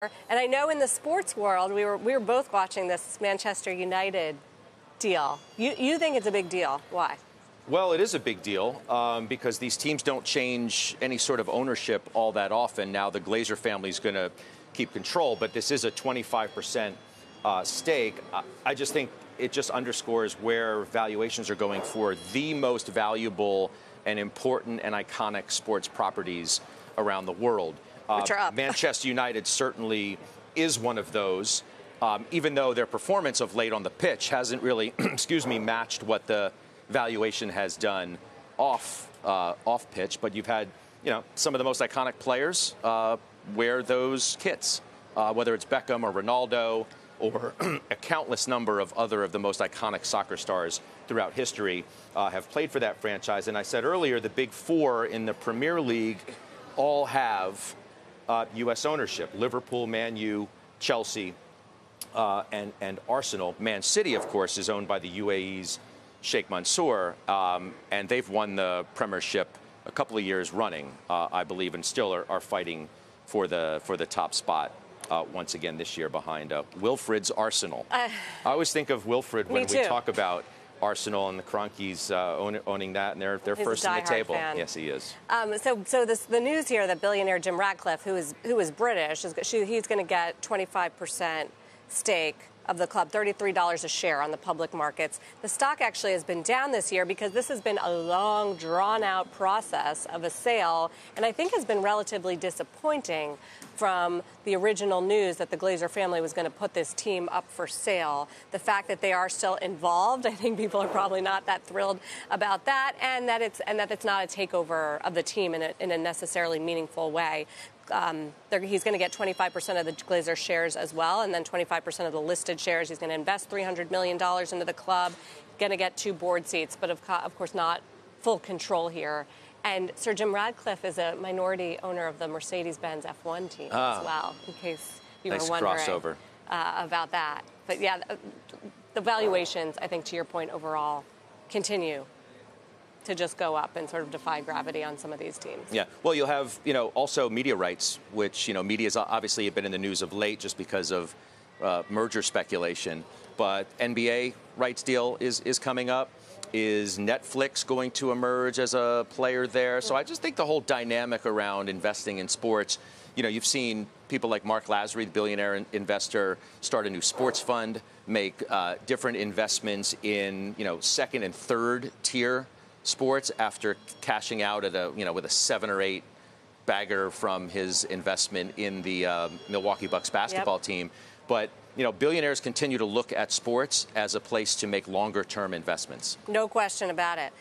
And I know in the sports world, we were both watching this Manchester United deal. You think it's a big deal. Why? Well, it is a big deal because these teams don't change any sort of ownership all that often. Now, the Glazer family is going to keep control, but this is a 25% stake. I just think it just underscores where valuations are going for the most valuable and important and iconic sports properties around the world. Which are up. Manchester United certainly is one of those, even though their performance of late on the pitch hasn't really, matched what the valuation has done off pitch. But you've had, some of the most iconic players wear those kits, whether it's Beckham or Ronaldo or a countless number of the most iconic soccer stars throughout history have played for that franchise. And I said earlier, the big four in the Premier League all have U.S. ownership: Liverpool, Man U, Chelsea, and Arsenal. Man City, of course, is owned by the UAE's Sheikh Mansour, and they've won the Premiership a couple of years running, I believe, and still are fighting for the top spot once again this year behind Wilfred's Arsenal. I always think of Wilfred when we talk about Arsenal and the Kroenkes owning that, and they're first in the table. Fan. Yes, he is. The news here that billionaire Jim Ratcliffe, who is British, he's going to get 25% stake of the club, $33 a share on the public markets. The stock actually has been down this year because this has been a long, drawn-out process of a sale, and I think has been relatively disappointing from the original news that the Glazer family was going to put this team up for sale. The fact that they are still involved, I think people are probably not that thrilled about that, and that it's not a takeover of the team in a necessarily meaningful way. He's going to get 25% of the Glazer shares as well, and then 25% of the listed shares. He's going to invest $300 million into the club, going to get 2 board seats, but of course not full control here. And Sir Jim Ratcliffe is a minority owner of the Mercedes-Benz F1 team as well, in case you were wondering crossover. About that. But yeah, the valuations, I think, to your point overall, continue to just go up and sort of defy gravity on some of these teams. Yeah. Well, you'll have, also media rights, which, media's obviously been in the news of late just because of merger speculation. But NBA rights deal is coming up. Is Netflix going to emerge as a player there? So I just think the whole dynamic around investing in sports, you've seen people like Mark Lazary, the billionaire investor, start a new sports fund, make different investments in, second and third tier sports after cashing out at with a 7 or 8 bagger from his investment in the Milwaukee Bucks basketball team. But billionaires continue to look at sports as a place to make longer-term investments. No question about it.